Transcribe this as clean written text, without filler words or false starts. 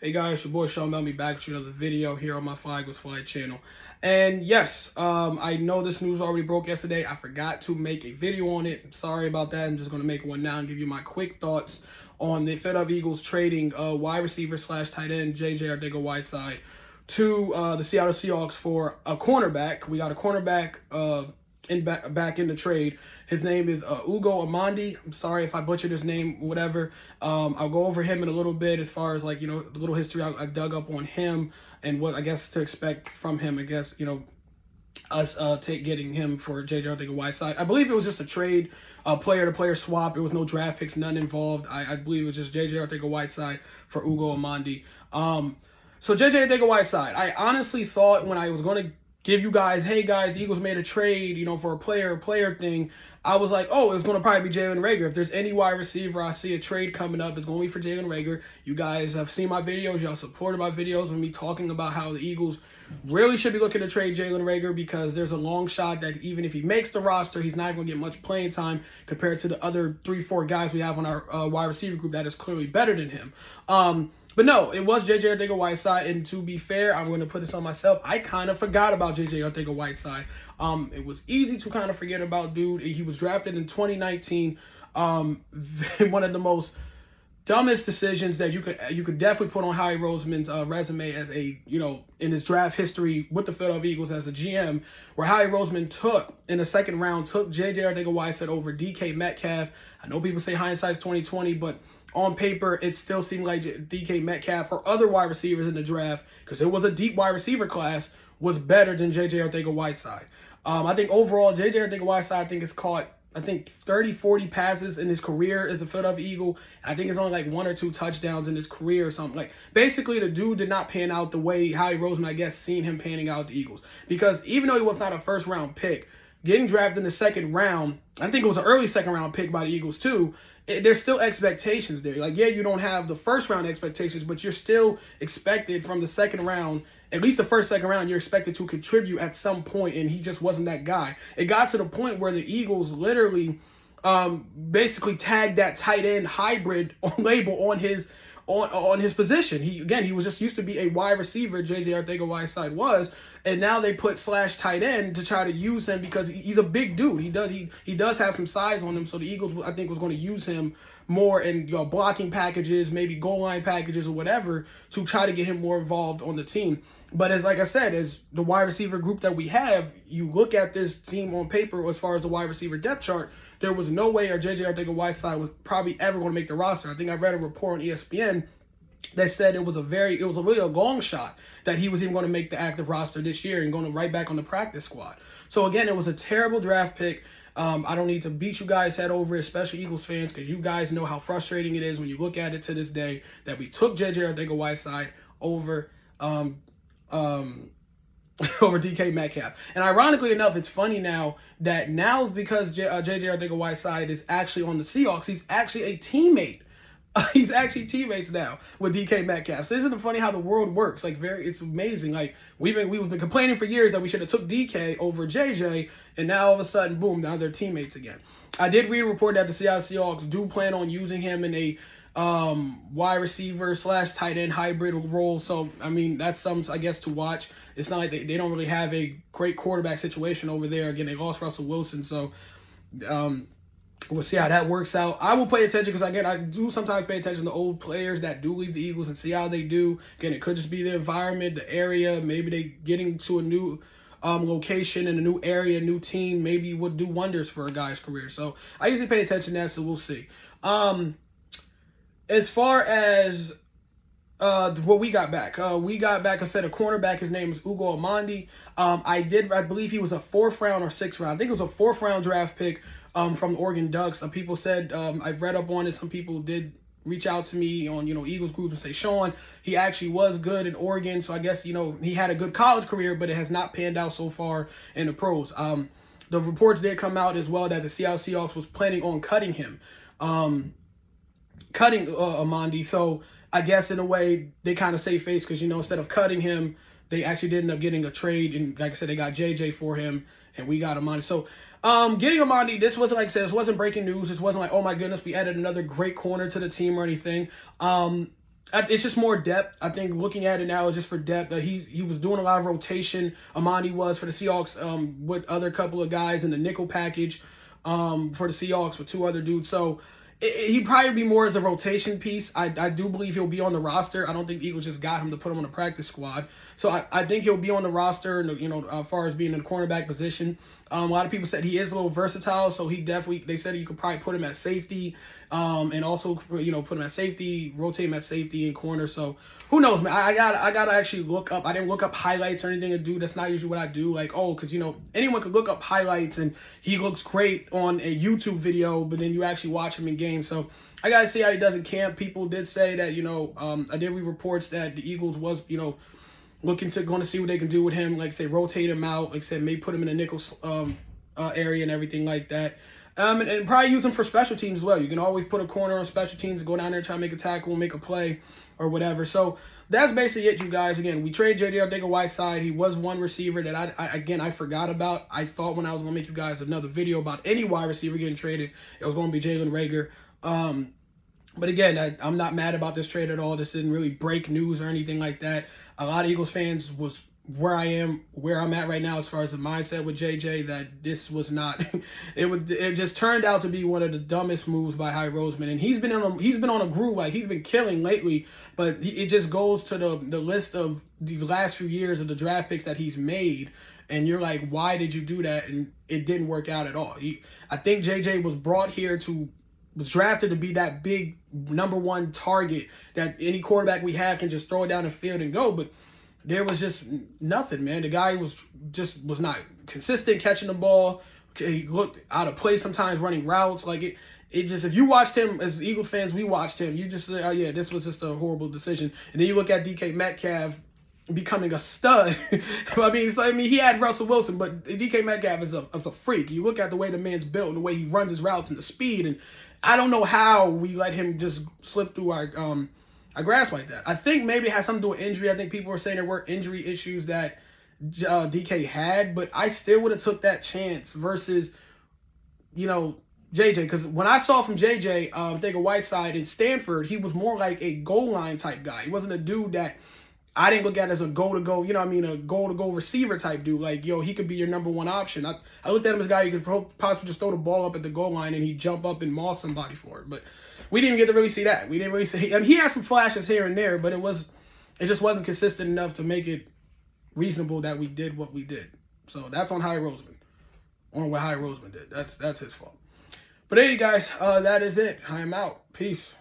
Hey guys, your boy Sean Melby back with another video here on my Fly Eagles Fly channel. And yes, I know this news already broke yesterday. I forgot to make a video on it. I'm sorry about that. I'm just going to make one now and give you my quick thoughts on the Philadelphia Eagles trading wide receiver slash tight end JJ Arcega-Whiteside to the Seattle Seahawks for a cornerback. We got a cornerback back in the trade. His name is Ugo Amadi. I'm sorry if I butchered his name, whatever. I'll go over him in a little bit as far as the little history I dug up on him and what I guess to expect from him. I guess, us getting him for JJ Arcega-Whiteside. I believe it was just a trade, player-to-player swap. It was no draft picks, none involved. I believe it was just JJ Arcega-Whiteside for Ugo Amadi. So JJ Arcega-Whiteside, I honestly thought when I was going to give you guys, hey guys, the Eagles made a trade, for a player thing, I was like, oh, it's going to probably be Jalen Reagor. If there's any wide receiver I see a trade coming up, it's going to be for Jalen Reagor. You guys have seen my videos. Y'all supported my videos of me talking about how the Eagles really should be looking to trade Jalen Reagor because there's a long shot that even if he makes the roster, he's not going to get much playing time compared to the other 3-4 guys we have on our wide receiver group that is clearly better than him. But no, it was JJ Arcega-Whiteside, and to be fair, I'm going to put this on myself. I kind of forgot about JJ Arcega-Whiteside. It was easy to kind of forget about dude. He was drafted in 2019. One of the most dumbest decisions that you could definitely put on Howie Roseman's resume as in his draft history with the Philadelphia Eagles as a GM, where Howie Roseman took in the second round JJ Arcega-Whiteside over DK Metcalf. I know people say hindsight's 2020, but on paper, it still seemed like DK Metcalf or other wide receivers in the draft, because it was a deep wide receiver class, was better than JJ Arcega-Whiteside. I think overall, JJ Arcega-Whiteside, has caught 30, 40 passes in his career as a Philadelphia Eagle. And I think it's only like 1 or 2 touchdowns in his career or something. Basically, the dude did not pan out the way Howie Roseman, I guess, seen him panning out the Eagles. Because even though he was not a first-round pick, getting drafted in the second round, I think it was an early second-round pick by the Eagles, too. There's still expectations there. You don't have the first-round expectations, but you're still expected from the second round, at least the second round, you're expected to contribute at some point, and he just wasn't that guy. It got to the point where the Eagles literally basically tagged that tight end hybrid label on his position. He was just used to be a wide receiver, JJ Arcega-Whiteside was, and now they put / tight end to try to use him because he's a big dude. He does have some size on him, so the Eagles, I think, was going to use him more in blocking packages, maybe goal line packages or whatever, to try to get him more involved on the team. But as the wide receiver group that we have, you look at this team on paper as far as the wide receiver depth chart, there was no way JJ Arcega-Whiteside was probably ever going to make the roster. I think I read a report on ESPN that said it was really a long shot that he was even going to make the active roster this year and going right back on the practice squad. So again, it was a terrible draft pick. I don't need to beat you guys head over it, especially Eagles fans, because you guys know how frustrating it is when you look at it to this day that we took JJ Arcega-Whiteside over DK Metcalf. And ironically enough, it's funny now because JJ Arcega-Whiteside is actually on the Seahawks, he's actually a teammate. He's actually teammates now with DK Metcalf. So isn't it funny how the world works? It's amazing. We've been complaining for years that we should have took DK over JJ, and now all of a sudden, boom, now they're teammates again. I did read a report that the Seattle Seahawks do plan on using him in a wide receiver / tight end hybrid role. So that's something I guess to watch. It's not like they don't really have a great quarterback situation over there. Again, they lost Russell Wilson, so we'll see how that works out. I will pay attention because, again, I do sometimes pay attention to old players that do leave the Eagles and see how they do. Again, it could just be the environment, the area. Maybe they getting to a new location in a new area, new team. Maybe would do wonders for a guy's career. So I usually pay attention to that, so we'll see. As far as what we got back, I said, a cornerback. His name is Ugo Amadi. I believe he was a 4th round or 6th round. I think it was a 4th round draft pick from the Oregon Ducks. Some people said, I've read up on it. Some people did reach out to me on, Eagles group and say, Sean, he actually was good in Oregon. So I guess, he had a good college career, but it has not panned out so far in the pros. The reports did come out as well that the Seattle Seahawks was planning on cutting him, Amadi. So I guess in a way they kind of save face because, instead of cutting him, they actually did end up getting a trade. And like I said, they got JJ for him and we got Amadi. So getting Amadi, this wasn't, like I said, this wasn't breaking news. This wasn't like, oh my goodness, we added another great corner to the team or anything. It's just more depth. I think looking at it now is just for depth. He was doing a lot of rotation. Amadi was for the Seahawks with other couple of guys in the nickel package for the Seahawks with 2 other dudes. So he'd probably be more as a rotation piece. I do believe he'll be on the roster. I don't think the Eagles just got him to put him on the practice squad. So I think he'll be on the roster, as far as being in the cornerback position. A lot of people said he is a little versatile, so they said you could probably put him at safety, and also, put him at safety, rotate him at safety and corner. So who knows, man? I gotta actually look up. I didn't look up highlights or anything to do. That's not usually what I do. Like, because anyone could look up highlights and he looks great on a YouTube video, but then you actually watch him in game. So I gotta see how he does in camp. People did say that I did read reports that the Eagles was going to see what they can do with him. Like say rotate him out. Like say maybe put him in a nickel area and everything like that. And probably use him for special teams as well. You can always put a corner on special teams, go down there, try to make a tackle, make a play, or whatever. So that's basically it, you guys. Again, we traded JJ Arcega-Whiteside. He was one receiver that I forgot about. I thought when I was going to make you guys another video about any wide receiver getting traded, it was going to be Jalen Reagor. But again, I'm not mad about this trade at all. This didn't really break news or anything like that. A lot of Eagles fans was where I'm at right now as far as the mindset with JJ, that this was not it just turned out to be one of the dumbest moves by Howie Roseman. And he's been on a groove, like he's been killing lately, but it just goes to the list of these last few years of the draft picks that he's made, and you're like, why did you do that? And it didn't work out at all. I think JJ was drafted to be that big number 1 target that any quarterback we have can just throw it down the field and go, but there was just nothing, man. The guy was not consistent catching the ball. He looked out of place sometimes running routes. Like it just, if you watched him, as Eagles fans, we watched him, you just say, oh yeah, this was just a horrible decision. And then you look at DK Metcalf becoming a stud. I mean, he had Russell Wilson, but DK Metcalf is a freak. You look at the way the man's built and the way he runs his routes and the speed, and I don't know how we let him just slip through our grasp like that. I think maybe it has something to do with injury. I think people were saying there were injury issues that DK had, but I still would have took that chance versus, JJ. Because when I saw from JJ, Arcega-Whiteside in Stanford, he was more like a goal line type guy. He wasn't a dude that I didn't look at as a goal-to-go, a goal-to-go receiver type dude. Like, he could be your number 1 option. I looked at him as a guy who could possibly just throw the ball up at the goal line and he'd jump up and maul somebody for it. But we didn't even get to really see that. We didn't really see. I mean, he had some flashes here and there, but it just wasn't consistent enough to make it reasonable that we did what we did. So that's on Howie Roseman. On what Howie Roseman did. That's his fault. But there you guys, that is it. I am out. Peace.